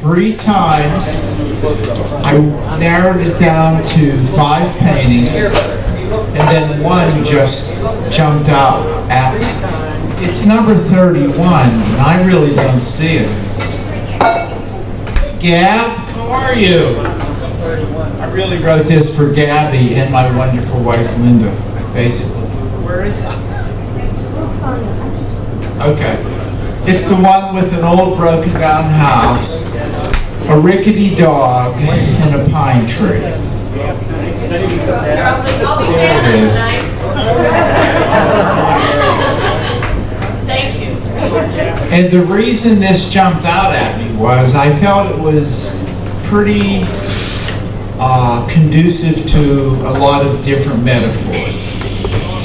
3 times. I narrowed it down to 5 paintings, and then one just jumped out at me. It's number 31, and I really don't see it. Gab, how are you? I really wrote this for Gabby and my wonderful wife Linda, basically. Where is it? Okay. It's the one with an old broken down house, a rickety dog, and a pine tree. There it is. Thank you. And the reason this jumped out at me was I felt it was pretty conducive to a lot of different metaphors.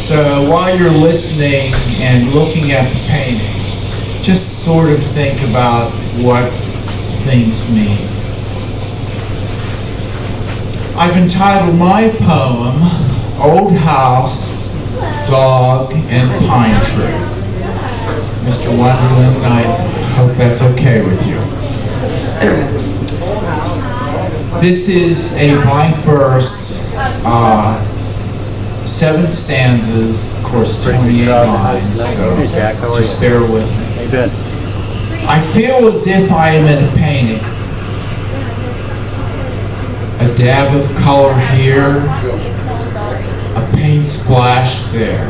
So while you're listening and looking at the painting, just sort of think about what things mean. I've entitled my poem, Old House, Dog, and Pine Tree. Mr. Wonderling, I hope that's okay with you. This is a blank verse, 7 stanzas, of course 28 lines, so just bear with me. I feel as if I am in a painting. A dab of color here, a paint splash there.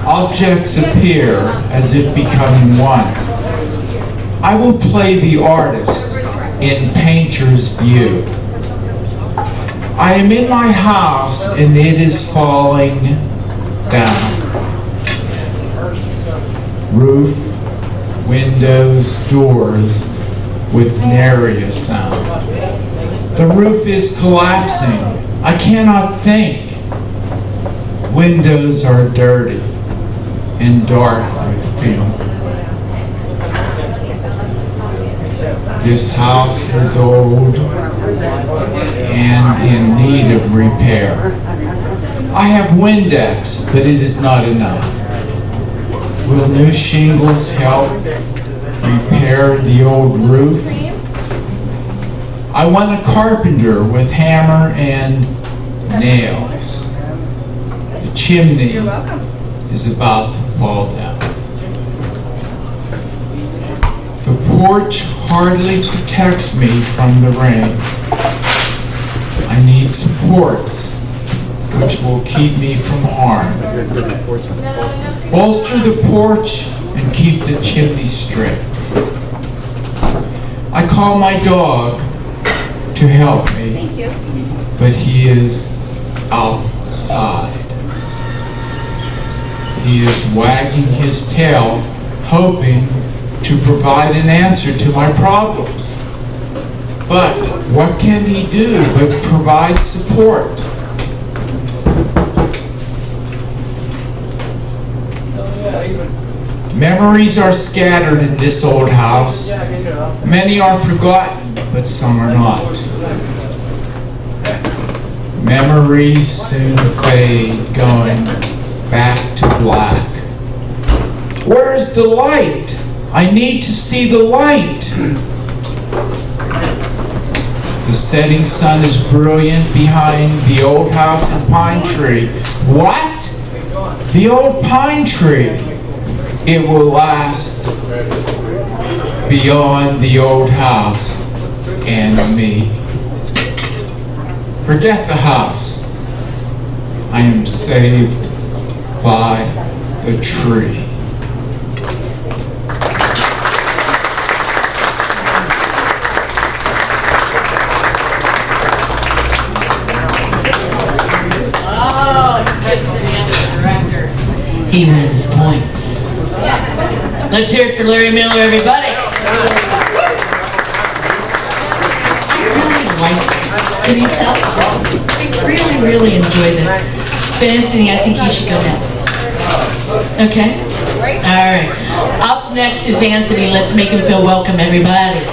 Objects appear as if becoming one. I will play the artist in painter's view. I am in my house and it is falling down. Roof, windows, doors with nary a sound. The roof is collapsing. I cannot think. Windows are dirty and dark with fume. This house is old and in need of repair. I have Windex, but it is not enough. Will new shingles help repair the old roof? I want a carpenter with hammer and nails. The chimney is about to fall down. The porch hardly protects me from the rain. I need supports which will keep me from harm. Bolster the porch and keep the chimney straight. I call my dog to help me, but he is outside. He is wagging his tail, hoping to provide an answer to my problems. But what can he do but provide support? Memories are scattered in this old house. Many are forgotten, but some are not. Memories soon fade, going back to black. Where's the light? I need to see the light. The setting sun is brilliant behind the old house and pine tree. What? The old pine tree. It will last beyond the old house and me. Forget the house. I am saved by the tree. He wins points. Let's hear it for Larry Miller, everybody. Can you tell? I really, really enjoy this. So Anthony, I think you should go next. Okay? All right. Up next is Anthony. Let's make him feel welcome, everybody.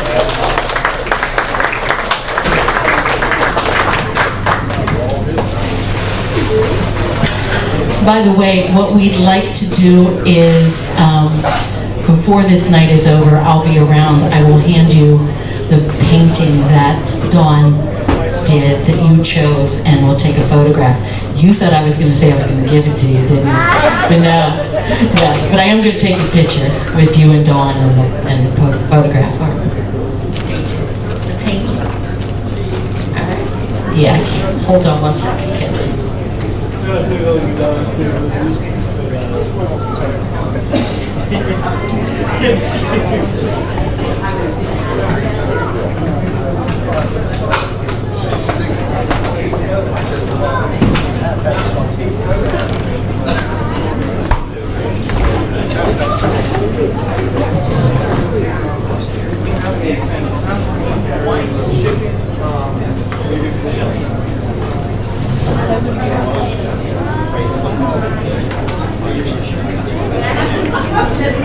By the way, what we'd like to do is, before this night is over, I'll be around. I will hand you the painting that Dawn did, that you chose, and we'll take a photograph. You thought I was going to say I was going to give it to you, didn't you? But no. But I am going to take a picture with you and Dawn and the photograph. Or painting. It's a painting. All right. Yeah, I can. Hold on one second, kids.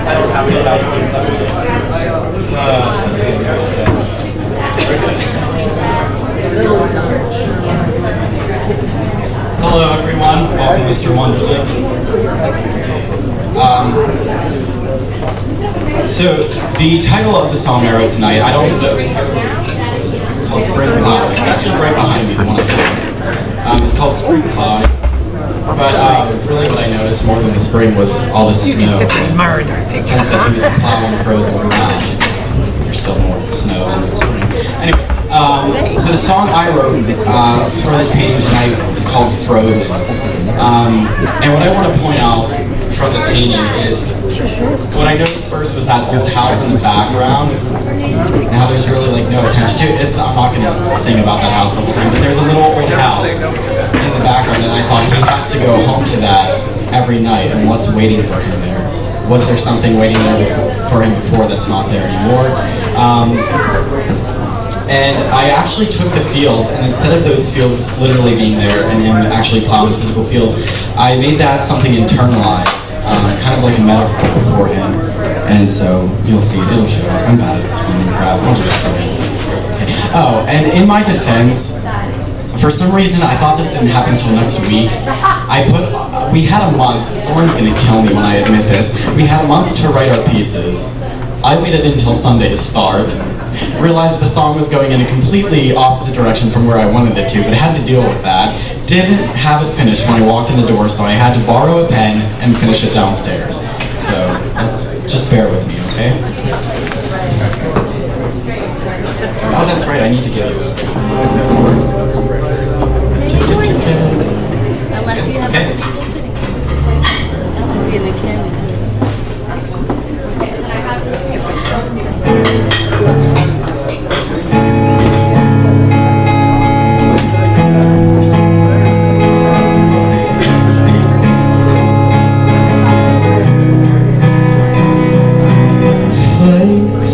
I don't have any nice things on it. Hello everyone, welcome Mr. Wonderling. So the title of the song I wrote tonight, I don't know, it's called Spring Cloud. It's actually right behind me, the one I chose. It's called Spring Cloud. But really what I noticed more than the spring was all the snow. You can sit there and admire it. Since that he was plowing frozen ground, there's still more snow than the spring. Anyway, so the song I wrote for this painting tonight is called Frozen. And what I want to point out from the painting is, what I noticed first was that old house in the background, and how there's really like no attention to it. I'm not going to sing about that house the whole time, but there's a little old house in the background, and I thought he has to go home to that every night, and what's waiting for him there? Was there something waiting there for him before that's not there anymore? And I actually took the fields, and instead of those fields literally being there and him actually plowing the physical fields, I made that something internalized, kind of like a metaphor for him. And so you'll see it, it'll show up. I'm bad at explaining crap, I'll just say it. Okay. Oh, and in my defense, for some reason, I thought this didn't happen until next week. We had a month, Lauren's gonna kill me when I admit this, we had a month to write our pieces. I waited until Sunday to start, realized the song was going in a completely opposite direction from where I wanted it to, but I had to deal with that. Didn't have it finished when I walked in the door, so I had to borrow a pen and finish it downstairs. So, just bear with me, okay? Oh, that's right, I need to give you Unless you have other people sitting. That would be in the camera too. Flakes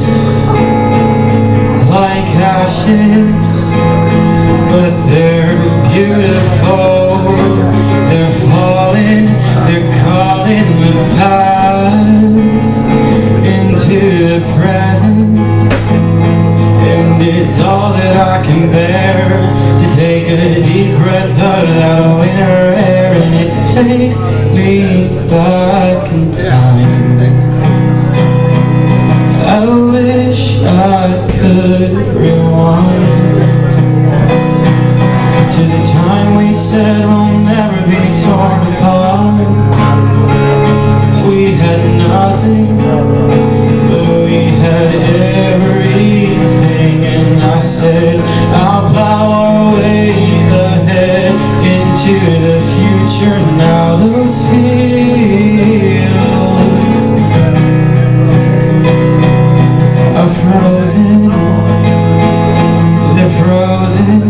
like ashes, but they're beautiful. They're falling, they're calling the past into the present, and it's all that I can bear, to take a deep breath out of that winter air, and it takes me back in time. I wish I could rewind to the time we said we'll never be torn apart. We had nothing, but we had everything, and I said I'll plow our way ahead into the future. Now those fields are frozen, they're frozen.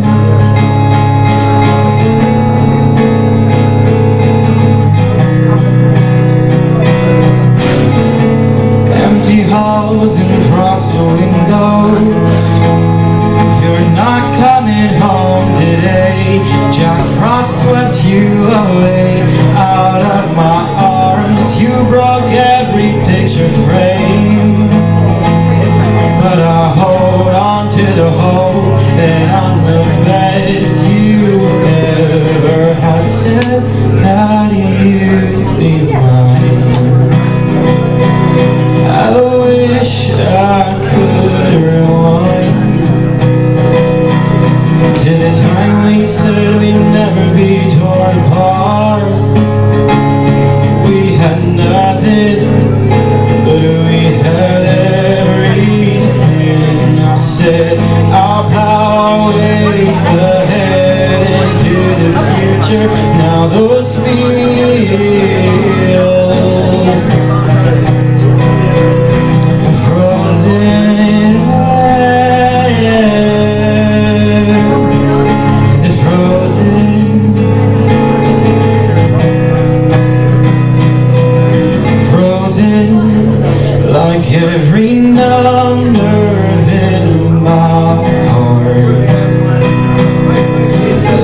said, I'll plow way ahead into the future. Now those fields frozen in air, frozen like every numb nerve in my heart,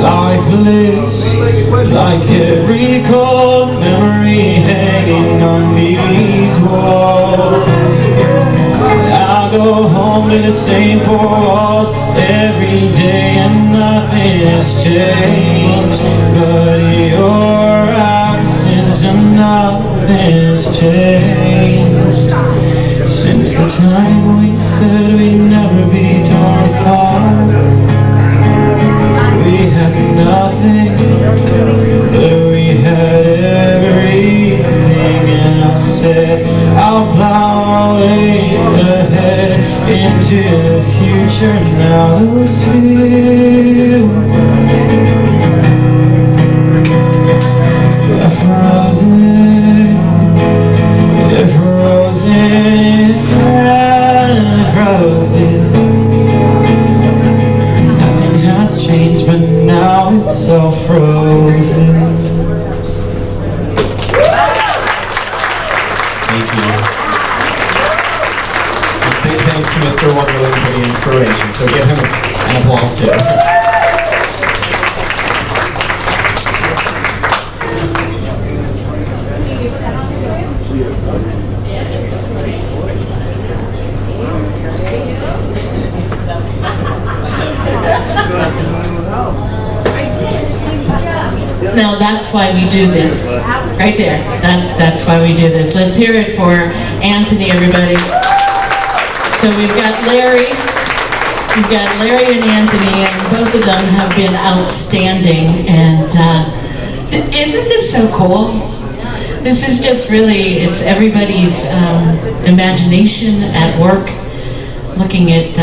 lifeless like every cold memory hanging on these walls. I go home to the same four walls every day and nothing has changed but your absence, and nothing has changed since the time we said we'd never be torn apart. We had nothing, but we had everything, and I said, I'll plow way ahead into the future. Now those fields are frozen, they're frozen, frozen. Nothing has changed, but now it's all frozen. Thank you. And big thanks to Mr. Wonderling for the inspiration, so give him an applause too. Now that's why we do this, right there. That's why we do this. Let's hear it for Anthony, everybody. So we've got Larry and Anthony, and both of them have been outstanding. And isn't this so cool? This is just really, it's everybody's imagination at work, looking at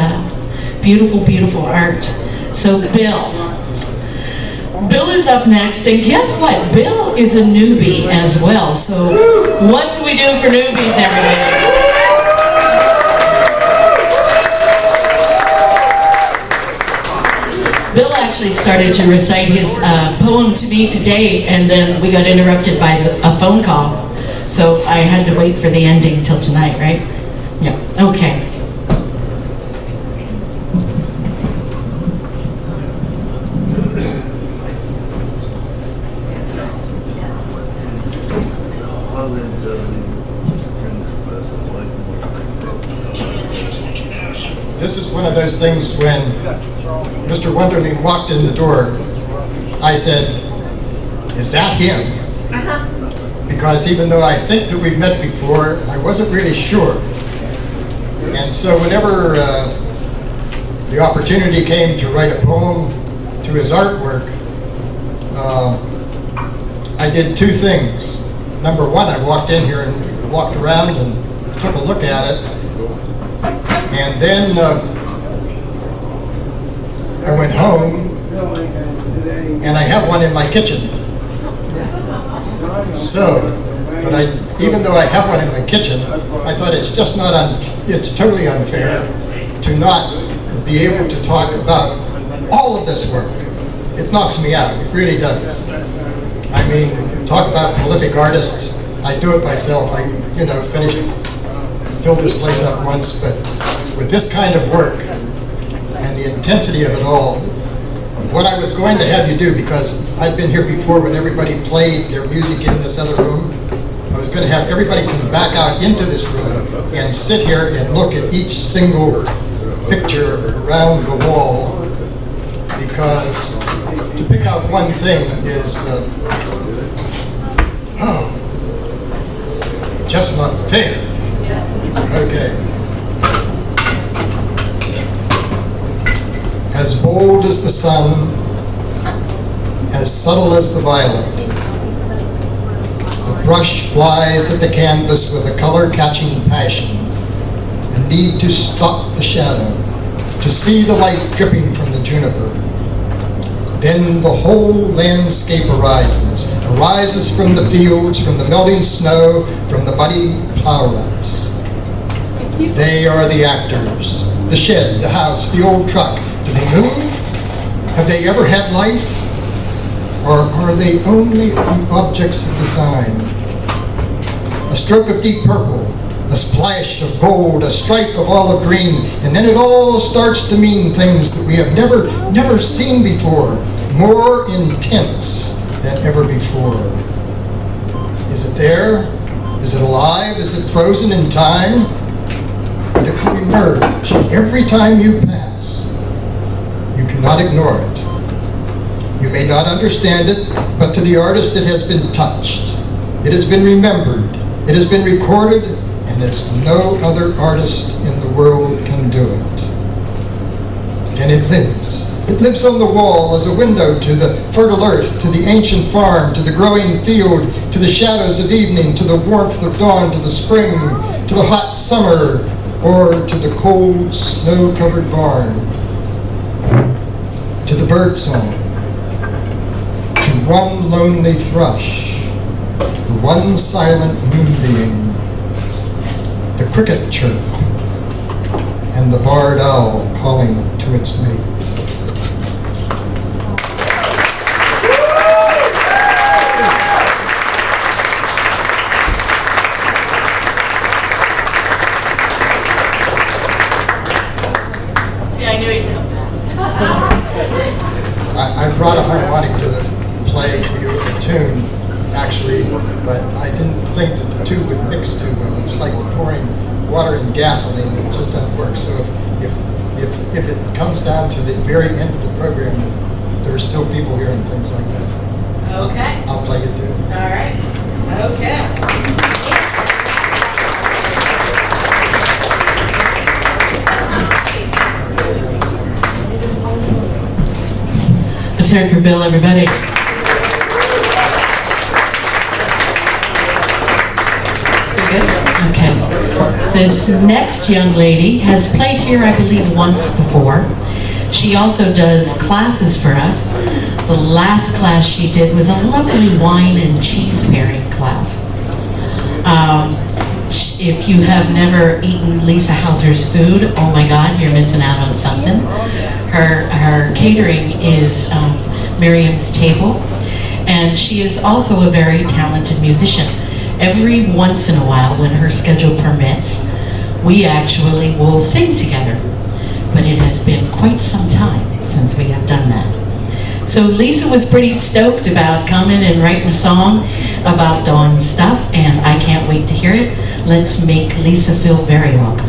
beautiful, beautiful art. So Bill is up next, and guess what? Bill is a newbie as well. So what do we do for newbies, everybody? Bill actually started to recite his poem to me today, and then we got interrupted by a phone call. So I had to wait for the ending till tonight, right? Yeah, okay. This is one of those things when Mr. Wonderling walked in the door, I said, is that him? Because even though I think that we've met before, I wasn't really sure. And so whenever the opportunity came to write a poem to his artwork, I did two things. Number one, I walked in here and walked around and took a look at it. And then I went home, and I have one in my kitchen. So, but even though I have one in my kitchen, I thought it's just not it's totally unfair to not be able to talk about all of this work. It knocks me out, it really does. I mean, talk about prolific artists. I do it myself. I, filled this place up once, but with this kind of work and the intensity of it all, what I was going to have you do, because I've been here before when everybody played their music in this other room, I was going to have everybody come back out into this room and sit here and look at each single picture around the wall, because to pick out one thing is just not fair. Okay. As bold as the sun, as subtle as the violet, the brush flies at the canvas with a color-catching passion, a need to stop the shadow, to to see the light dripping from the juniper. Then the whole landscape arises from the fields, from the melting snow, from the muddy plow ruts. They are the actors. The shed, the house, the old truck. Do they move? Have they ever had life? Or are they only objects of design? A stroke of deep purple, a splash of gold, a stripe of olive green, and then it all starts to mean things that we have never seen before, more intense than ever before. Is it there? Is it alive? Is it frozen in time? But if you emerge, every time you pass, you cannot ignore it. You may not understand it, but to the artist it has been touched. It has been remembered. It has been recorded, and as no other artist in the world can do it. And it lives. It lives on the wall as a window to the fertile earth, to the ancient farm, to the growing field, to the shadows of evening, to the warmth of dawn, to the spring, to the hot summer, or to the cold, snow-covered barn, to the bird song, to one lonely thrush, the one silent moonbeam, the cricket chirp, and the barred owl calling to its mate. I brought a harmonic to the play, a tune, actually, but I didn't think that the two would mix too well. It's like pouring water and gasoline. It just doesn't work. So if it comes down to the very end of the program, there are still people here and things like that. Okay. I'll play it too. All right. Okay. Let's hear it for Bill, everybody. Good? Okay. This next young lady has played here, I believe, once before. She also does classes for us. The last class she did was a lovely wine and cheese pairing class. If you have never eaten Lisa Hauser's food, oh my God, you're missing out on something. Her catering is Miriam's Table, and she is also a very talented musician. Every once in a while, when her schedule permits, we actually will sing together. But it has been quite some time since we have done that. So Lisa was pretty stoked about coming and writing a song about Dawn's stuff, and I can't wait to hear it. Let's make Lisa feel very welcome.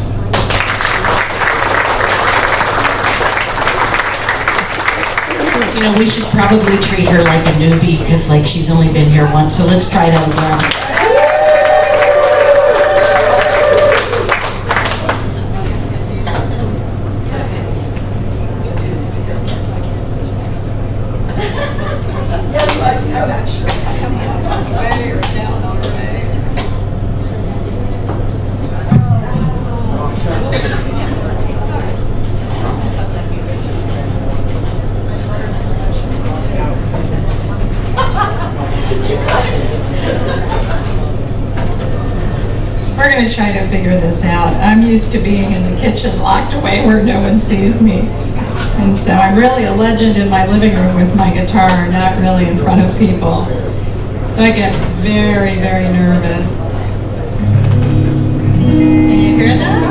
You know, we should probably treat her like a newbie, because like she's only been here once, so let's try that again. We're going to try to figure this out. I'm used to being in the kitchen locked away where no one sees me. And so I'm really a legend in my living room with my guitar, not really in front of people. So I get very, very nervous. Can you hear that?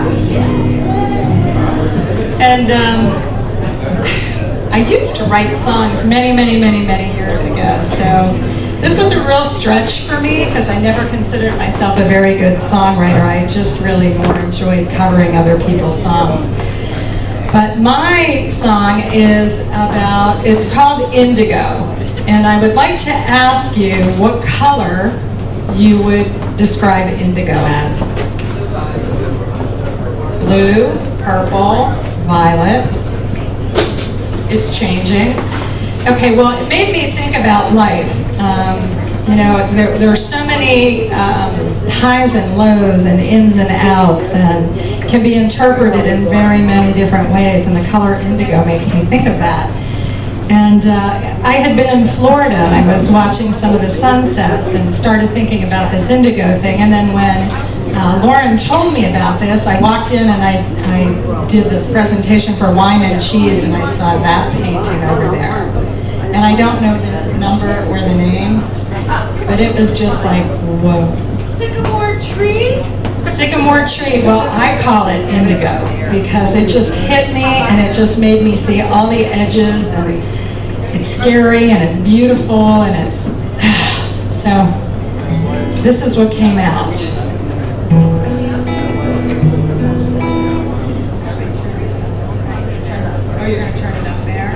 And I used to write songs many, many, many, many years ago. So this was a real stretch for me because I never considered myself a very good songwriter. I just really more enjoyed covering other people's songs. But my song is about, it's called Indigo. And I would like to ask you what color you would describe indigo as. Blue, purple, violet. It's changing. Okay, well, it made me think about life. you know, there are so many highs and lows and ins and outs, and can be interpreted in very many different ways, and the color indigo makes me think of that. And I had been in Florida, and I was watching some of the sunsets and started thinking about this indigo thing, and then when Lauren told me about this, I walked in and I did this presentation for Wine and Cheese, and I saw that painting over there. And I don't know the number or the name, but it was just like, whoa. Sycamore tree? Sycamore tree, well, I call it indigo because it just hit me and it just made me see all the edges, and it's scary and it's beautiful and it's, so this is what came out. Oh, you're going to turn it up there?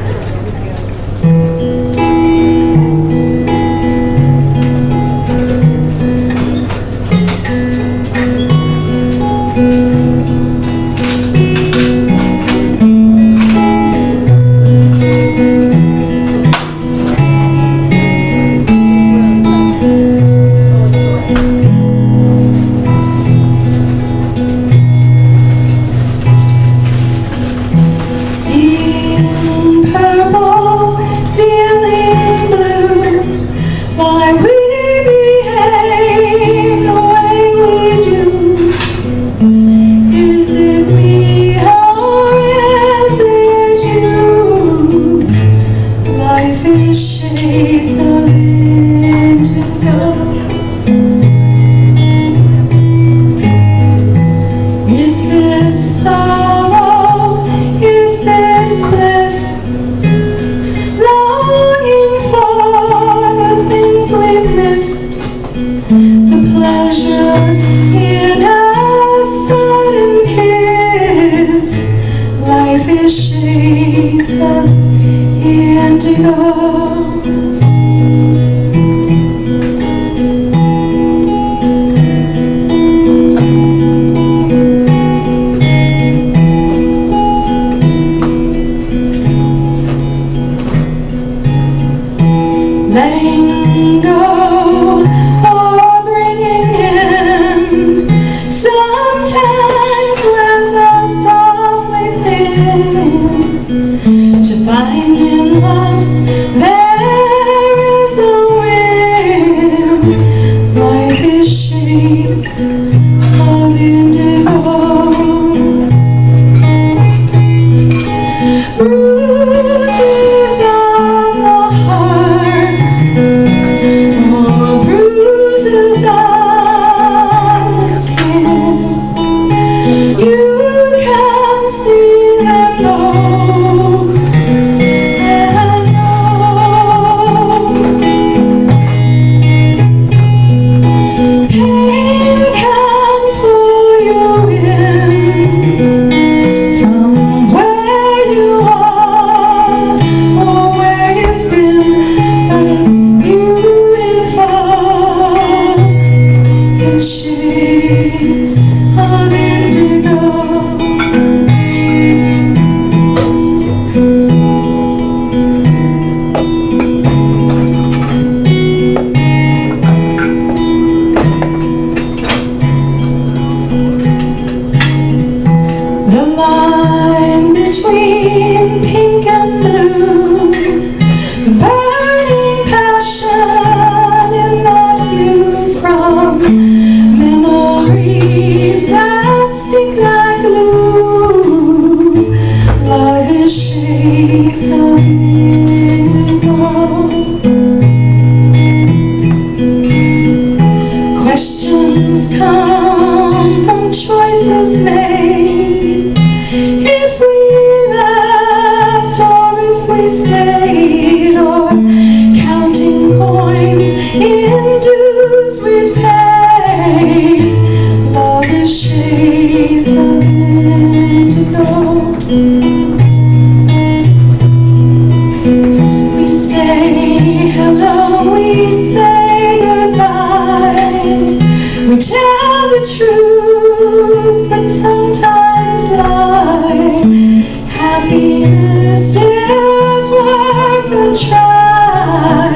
Happiness is worth a try,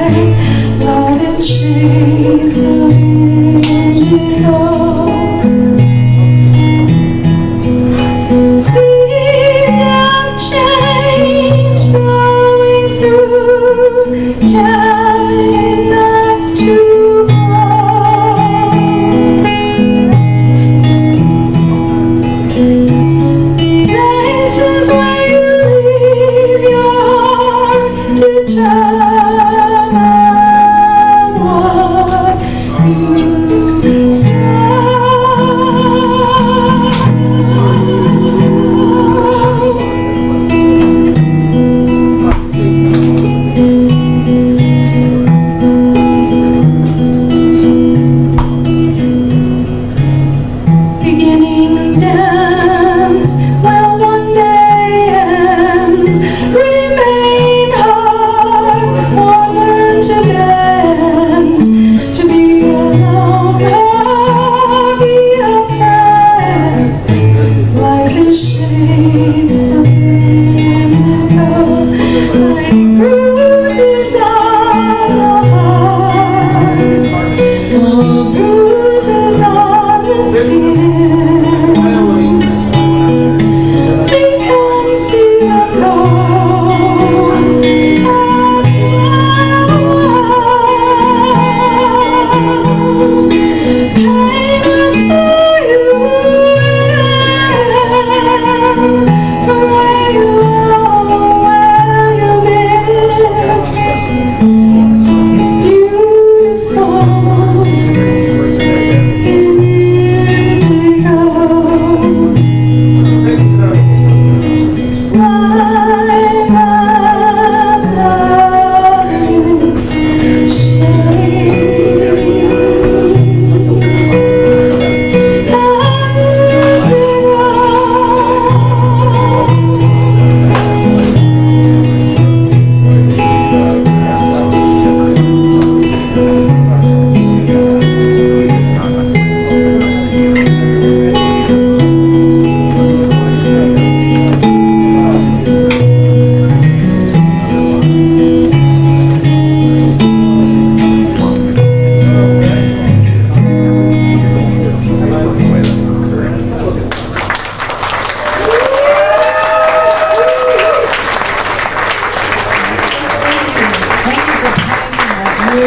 love and change.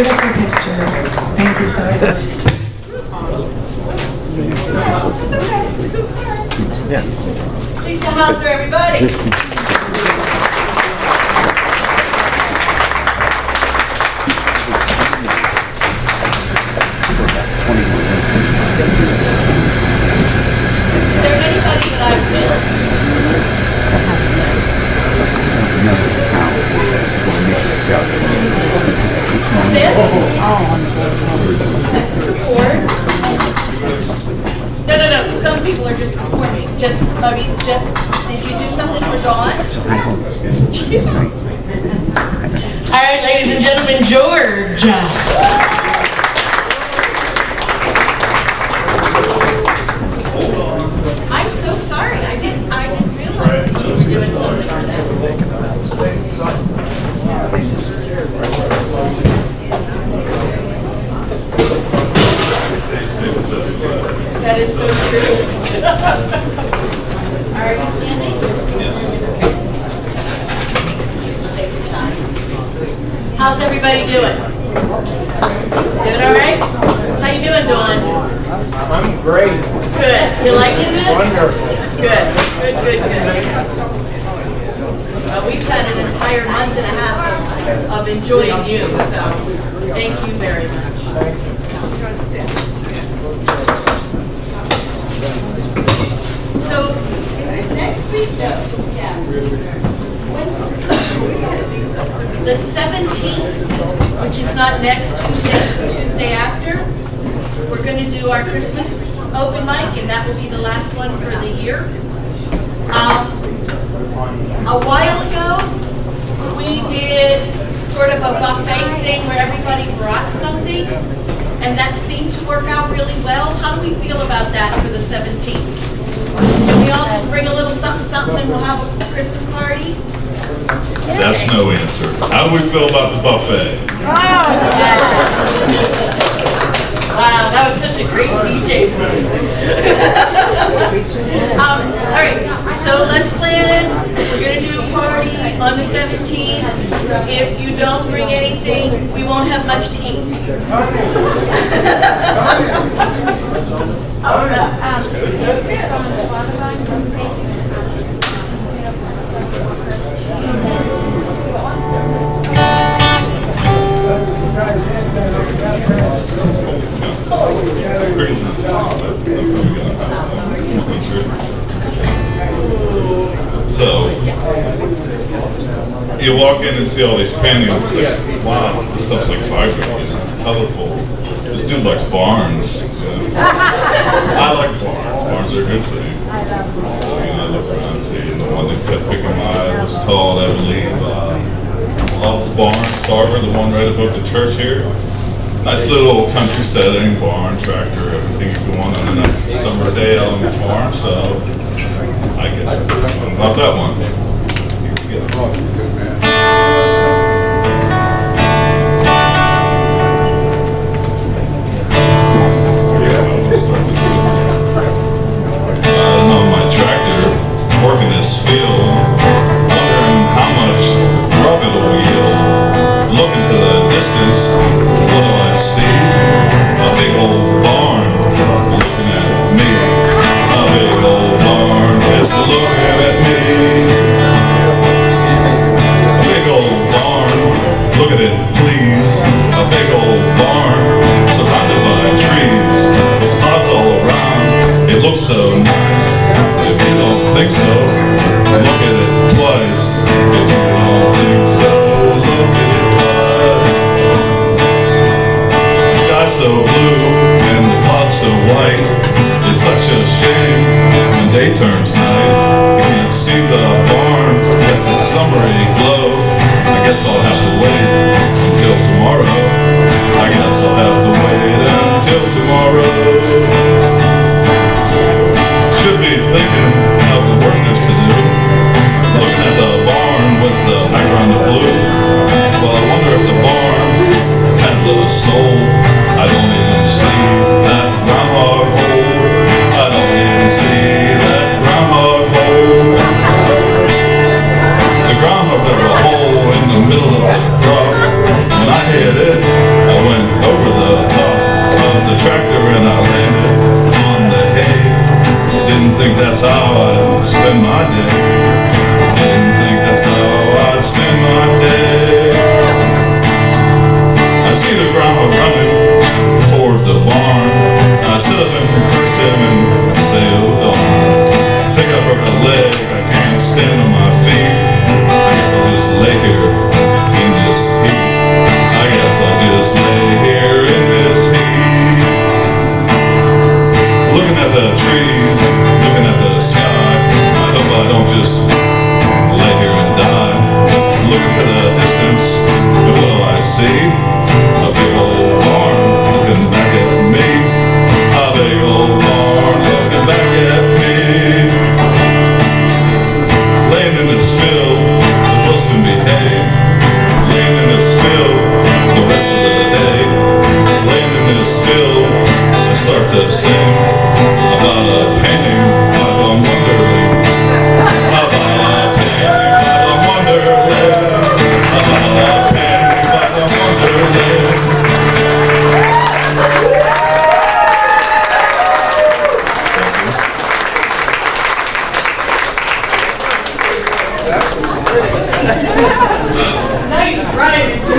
beautiful picture. Thank you so much. Lisa Hauser, everybody. Is there anybody that I've missed? This is the board. No. Some people are just performing. Did you do something for Dawn? All right, ladies and gentlemen, George. I'm so sorry. I didn't realize that you were doing something for them. That is so true. Are you standing? Yes. Okay. Just take your time. How's everybody doing? Doing all right? How you doing, Dawn? I'm great. Good. You liking this? Wonderful. Good. Well, we've had an entire month and a half of enjoying you, so thank you very much. Thank you. So, is it next week? No. Yeah. The 17th, which is not next Tuesday, Tuesday after, we're going to do our Christmas open mic, and that will be the last one for the year. A while ago, we did sort of a buffet thing where everybody brought something, and that seemed to work out really well. How do we feel about that for the 17th? Can we all just bring a little something and we'll have a Christmas party? That's no answer. How do we feel about the buffet? Wow, that was such a great DJ voice. All right, so let's plan. We're going to do a party on the 17th. If you don't bring anything, we won't have much to eat. That's good. So, you walk in and see all these paintings, it's like, wow, this stuff's like vibrant, colorful. This dude likes barns. I like barns. Barns are a good thing. So, I look around and see, the one that kept picking my eye was called, I believe, Love's Barn, Starver, the one right above the church here. Nice little country setting, barn, tractor, everything you can want on a nice summer day out on the farm, so I guess I'm about that one. My tractor, working this field, wondering how much rub it'll yield. Looking to the distance, what do I see? A big old barn looking at me. A big old barn just looking at me.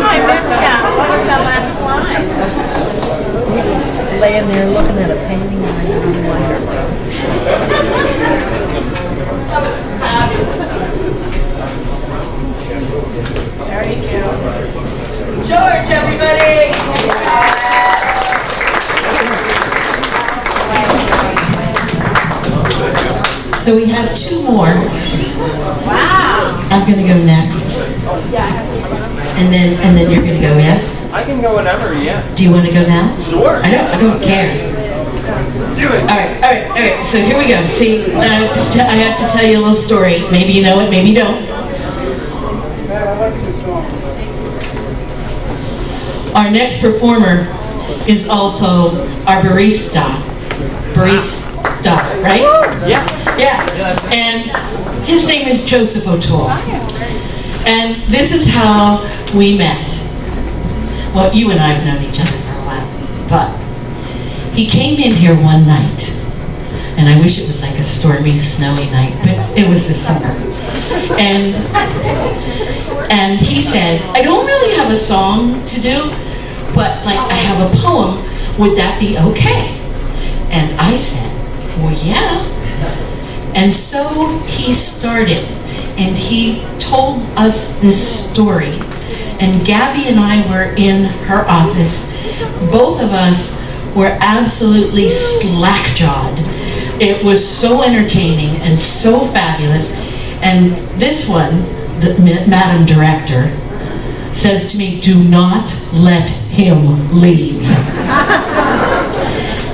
I missed out. What was that last line? Laying there looking at a painting and I'm wondering. Very cute. George, everybody! So we have two more. Wow! I'm gonna go next. And then you're gonna go, yeah? I can go whenever, yeah. Do you wanna go now? Sure. I don't care. Do it. All right. So here we go. See, I have to tell you a little story. Maybe you know it, maybe you don't. Our next performer is also our barista, right? Yeah. Yeah. And his name is Joseph O'Toole. And this is how we met. Well, you and I have known each other for a while, but he came in here one night, and I wish it was like a stormy, snowy night, but it was the summer. And he said, I don't really have a song to do, but like I have a poem, would that be okay? And I said, well, yeah. And so he started, and he told us this story. And Gabby and I were in her office. Both of us were absolutely slack-jawed. It was so entertaining and so fabulous. And this one, the Madam Director, says to me, do not let him leave.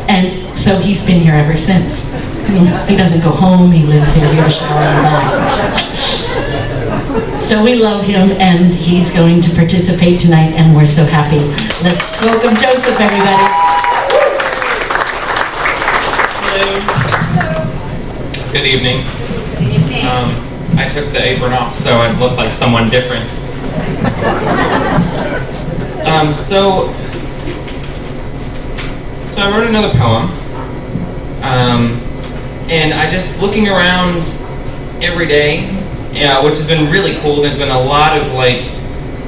And so he's been here ever since. He doesn't go home, he lives here, he shower and bags. So we love him, and he's going to participate tonight, and we're so happy. Let's welcome Joseph, everybody. Hello. Good evening. I took the apron off so I'd look like someone different. So I wrote another poem, and I just looking around every day, which has been really cool. There's been a lot of like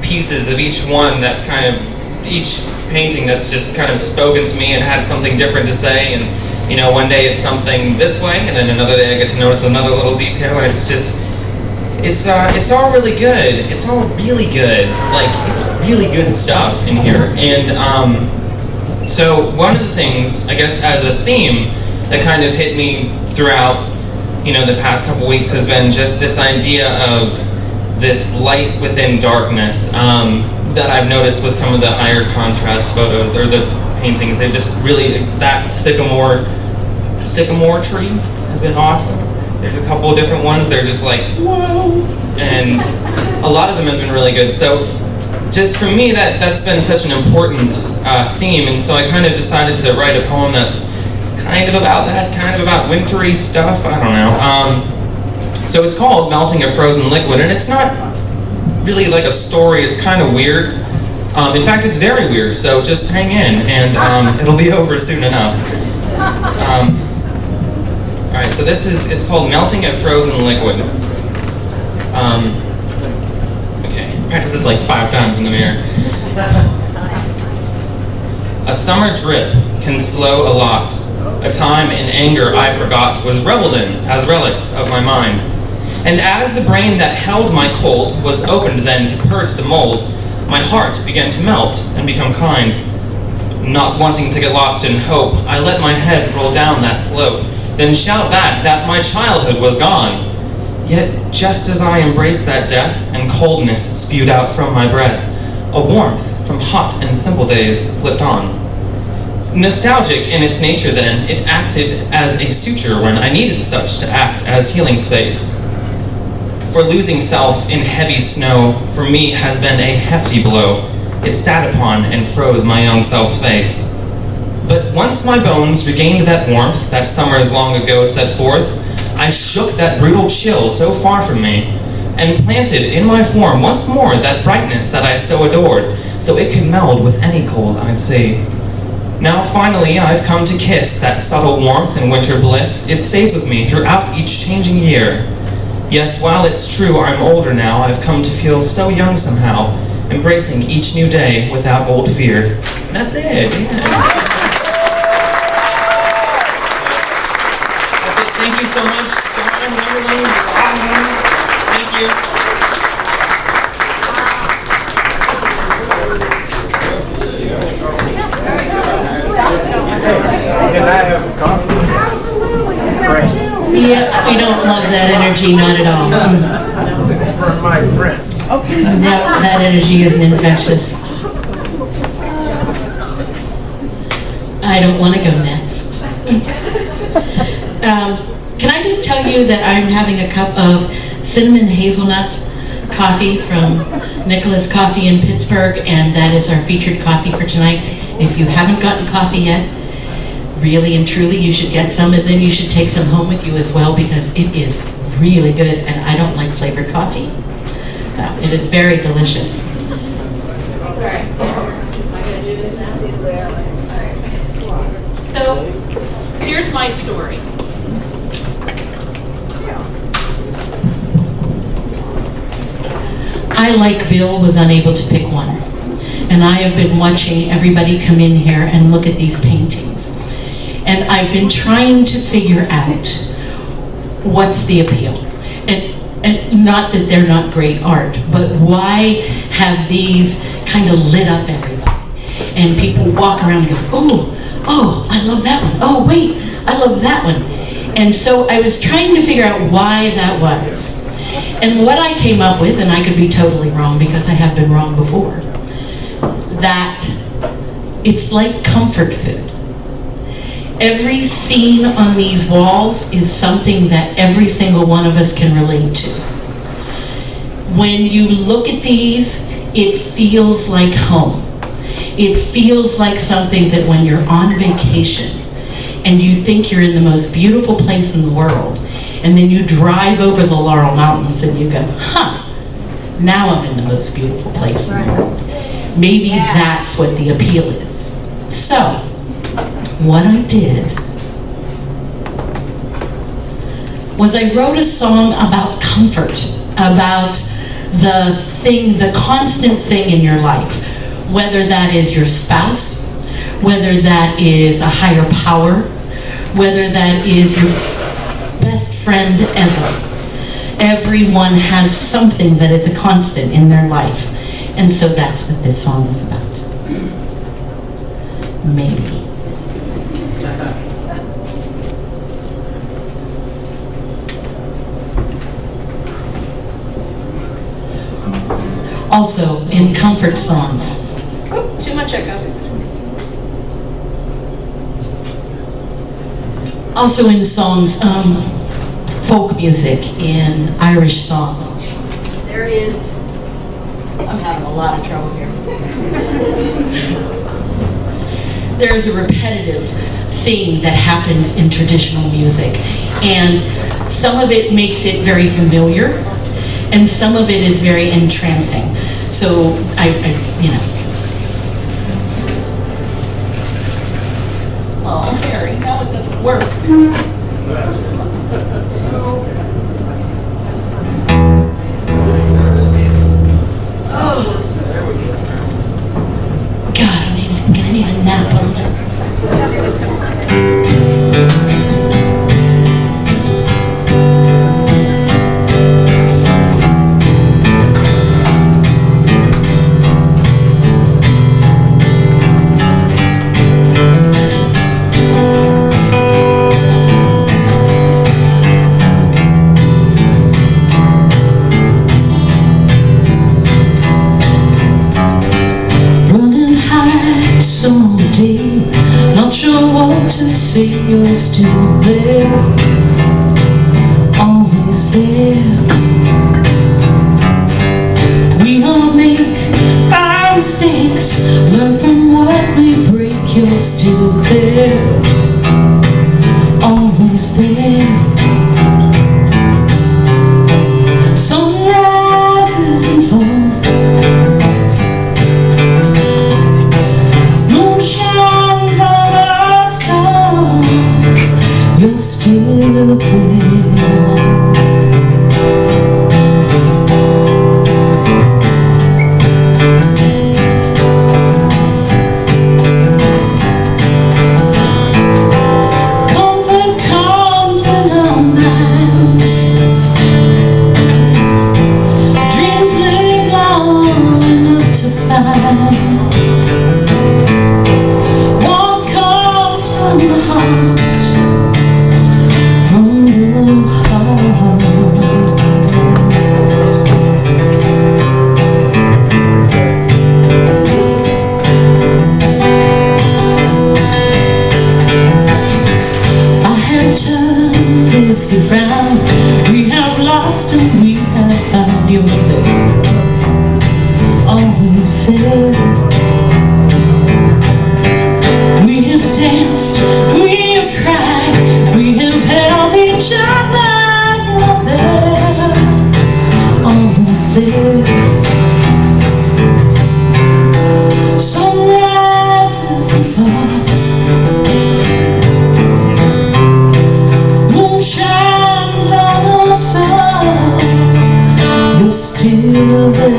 pieces of each one that's kind of, each painting that's just kind of spoken to me and had something different to say. And you know, one day it's something this way, and then another day I get to notice another little detail, and it's just, it's all really good. It's all really good. Like, it's really good stuff in here. And so one of the things, I guess, as a theme that kind of hit me throughout, you know, the past couple weeks has been just this idea of this light within darkness that I've noticed with some of the higher contrast photos or the paintings. They've just really, that sycamore tree has been awesome. There's a couple of different ones, they're just like, whoa, and a lot of them have been really good. So just for me, that's been such an important theme, and so I kind of decided to write a poem that's kind of about that, kind of about wintry stuff, I don't know. So it's called Melting a Frozen Liquid, and it's not really like a story, it's kind of weird. In fact, it's very weird, so just hang in, and it'll be over soon enough. Alright, so it's called Melting a Frozen Liquid. Okay, practice this like 5 times in the mirror. A summer drip can slow a lot. A time in anger I forgot was reveled in as relics of my mind. And as the brain that held my cold was opened then to purge the mold, my heart began to melt and become kind. Not wanting to get lost in hope, I let my head roll down that slope, then shout back that my childhood was gone. Yet just as I embraced that death and coldness spewed out from my breath, a warmth from hot and simple days flipped on. Nostalgic in its nature then, it acted as a suture when I needed such to act as healing space. For losing self in heavy snow, for me has been a hefty blow. It sat upon and froze my young self's face. But once my bones regained that warmth that summers long ago set forth, I shook that brutal chill so far from me, and planted in my form once more that brightness that I so adored, so it could meld with any cold I'd see. Now finally I've come to kiss that subtle warmth and winter bliss. It stays with me throughout each changing year. Yes, while it's true I'm older now, I've come to feel so young somehow, embracing each new day without old fear. And that's it. Yeah. That's it. Thank you so much, Dawn, Wonderling. Thank you. Can I have a coffee? Yeah, we don't love that energy, not at all. For my friend. No, that energy isn't infectious. I don't want to go next. Can I just tell you that I'm having a cup of cinnamon hazelnut coffee from Nicholas Coffee in Pittsburgh, and that is our featured coffee for tonight. If you haven't gotten coffee yet, really and truly you should get some, and then you should take some home with you as well, because it is really good, and I don't like flavored coffee. So it is very delicious. Sorry. Am I going to do this now? So here's my story. I, like Bill, was unable to pick one. And I have been watching everybody come in here and look at these paintings. And I've been trying to figure out what's the appeal. And not that they're not great art, but why have these kind of lit up everybody? And people walk around and go, oh, I love that one. Oh, wait, I love that one. And so I was trying to figure out why that was. And what I came up with, and I could be totally wrong because I have been wrong before, that it's like comfort food. Every scene on these walls is something that every single one of us can relate to. When you look at these, it feels like home. It feels like something that when you're on vacation and you think you're in the most beautiful place in the world, and then you drive over the Laurel Mountains and you go, now I'm in the most beautiful place in the world. Maybe that's what the appeal is. So, what I did was I wrote a song about comfort, about the thing, the constant thing in your life, whether that is your spouse, whether that is a higher power, whether that is your best friend ever. Everyone has something that is a constant in their life. And so that's what this song is about. Maybe. Also, in comfort songs. Too much echo. Also in songs, folk music, in Irish songs. There is, I'm having a lot of trouble here. There is a repetitive thing that happens in traditional music, and some of it makes it very familiar, and some of it is very entrancing. So I you know. Oh, Harry, now it doesn't work. Oh. God, I'm gonna need a nap on that. Not sure what to say, you're still there, always there. We all make our mistakes, learn from what we break, you're still there, always there. Sun rises and falls, moon shines on our side, you're still find. What comes from the heart, from the heart. I have turned this around. We have lost and we have found. You're there, always there. We have danced, we have cried, we have held each other. You're there, always there. Sunrises and falls, moon shines on the sun. You're still there.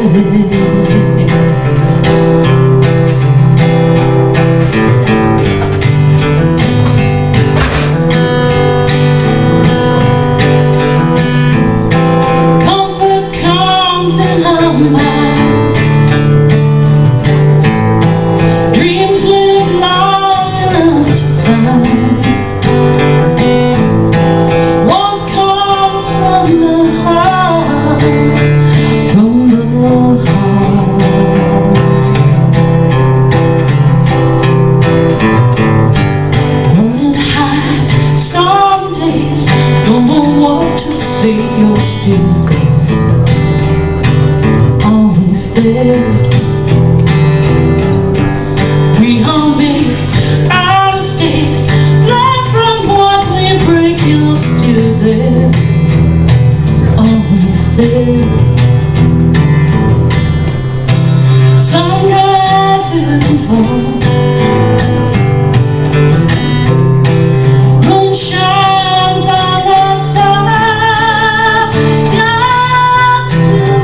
We all make our mistakes, learn from what we break. You're still there, always there. Sunrises and falls, moon shines on the sun. You're still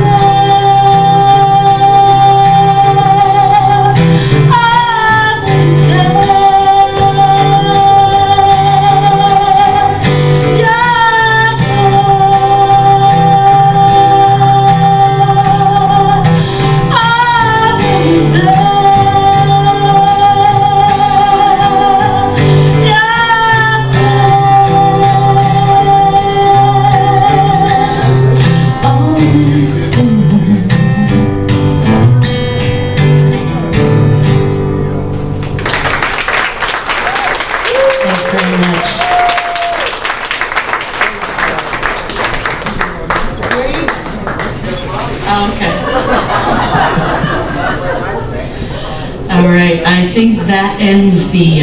I think that ends the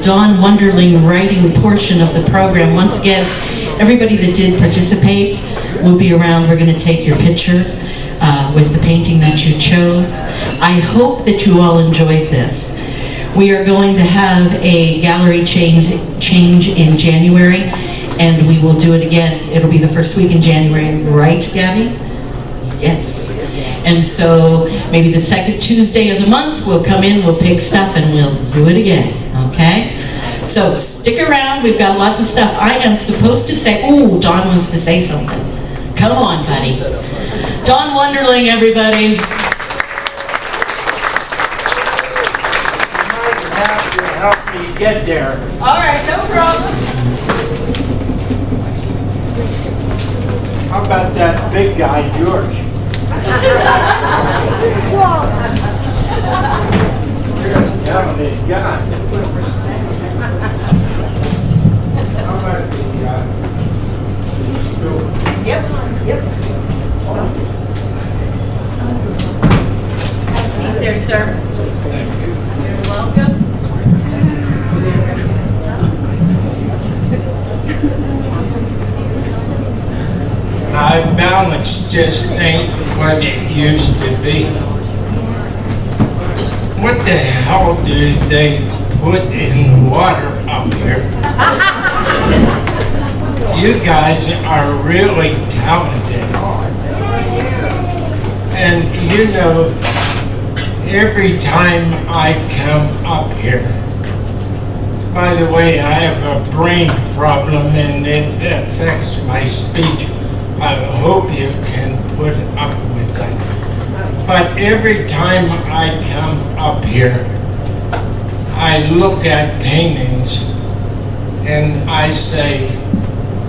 Dawn Wonderling writing portion of the program. Once again, everybody that did participate will be around. We're going to take your picture with the painting that you chose. I hope that you all enjoyed this. We are going to have a gallery change in January, and we will do it again. It'll be the first week in January, right, Gabby? Yes. And so maybe the second Tuesday of the month, we'll come in, we'll pick stuff, and we'll do it again, okay? So stick around, we've got lots of stuff. I am supposed to say, ooh, Dawn wants to say something. Come on, buddy. Dawn Wonderling, everybody. You might have to help me get there. All right, no problem. How about that big guy, George? Talented guy. How about a big guy? Yep. Have a seat there, sir. Thank you. You're welcome. My balance just ain't what it used to be. What the hell do they put in the water up here? You guys are really talented. And you know, every time I come up here, by the way, I have a brain problem and it affects my speech. I hope you can put up with that. But every time I come up here, I look at paintings and I say,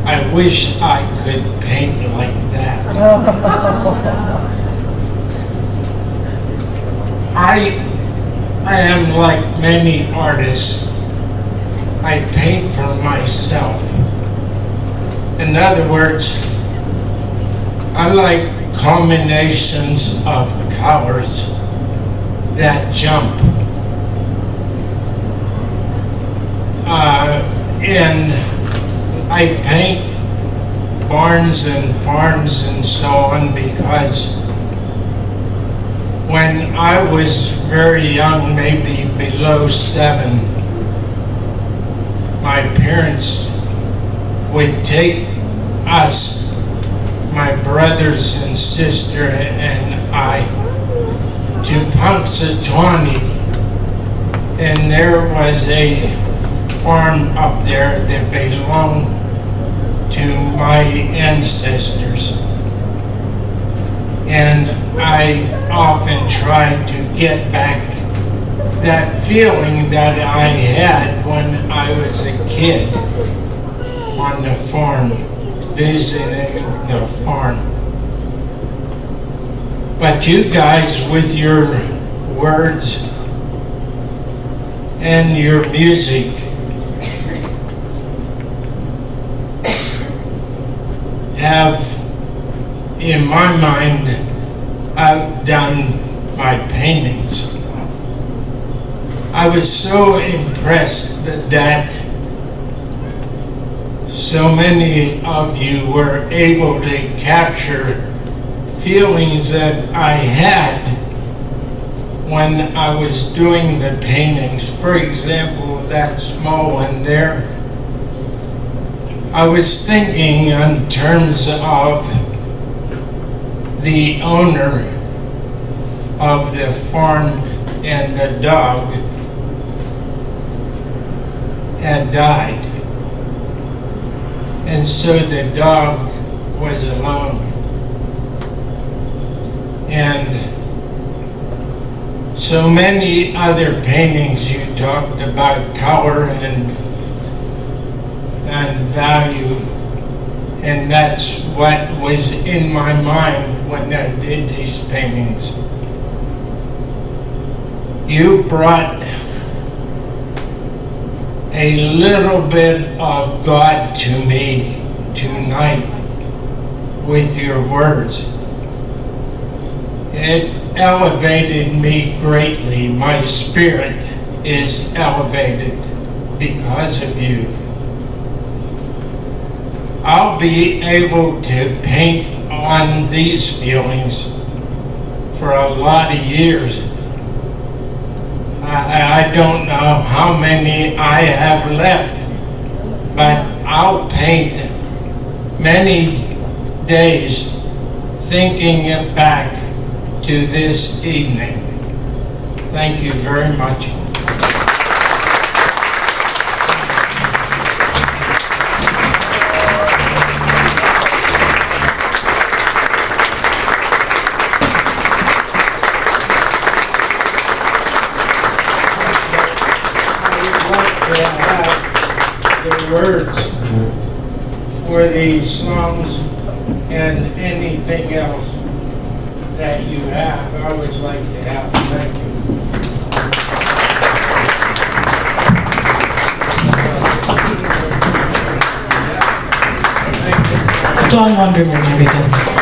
I wish I could paint like that. I am like many artists. I paint for myself. In other words, I like combinations of colors that jump. And I paint barns and farms and so on because when I was very young, maybe below 7, my parents would take us, my brothers and sister and I, to Punxsutawney, and there was a farm up there that belonged to my ancestors. And I often tried to get back that feeling that I had when I was a kid on the farm, visiting the farm. But you guys, with your words and your music, have, in my mind, outdone my paintings. I was so impressed that so many of you were able to capture feelings that I had when I was doing the paintings. For example, that small one there, I was thinking in terms of the owner of the farm, and the dog had died. And so the dog was alone. And so many other paintings you talked about color and value, and that's what was in my mind when I did these paintings. You brought a little bit of God to me tonight with your words. It elevated me greatly. My spirit is elevated because of you. I'll be able to paint on these feelings for a lot of years. I don't know how many I have left, but I'll paint many days thinking back to this evening. Thank you very much. The words for these songs and anything else that you have, I would like to have. Thank you. Don Wonderling, everybody.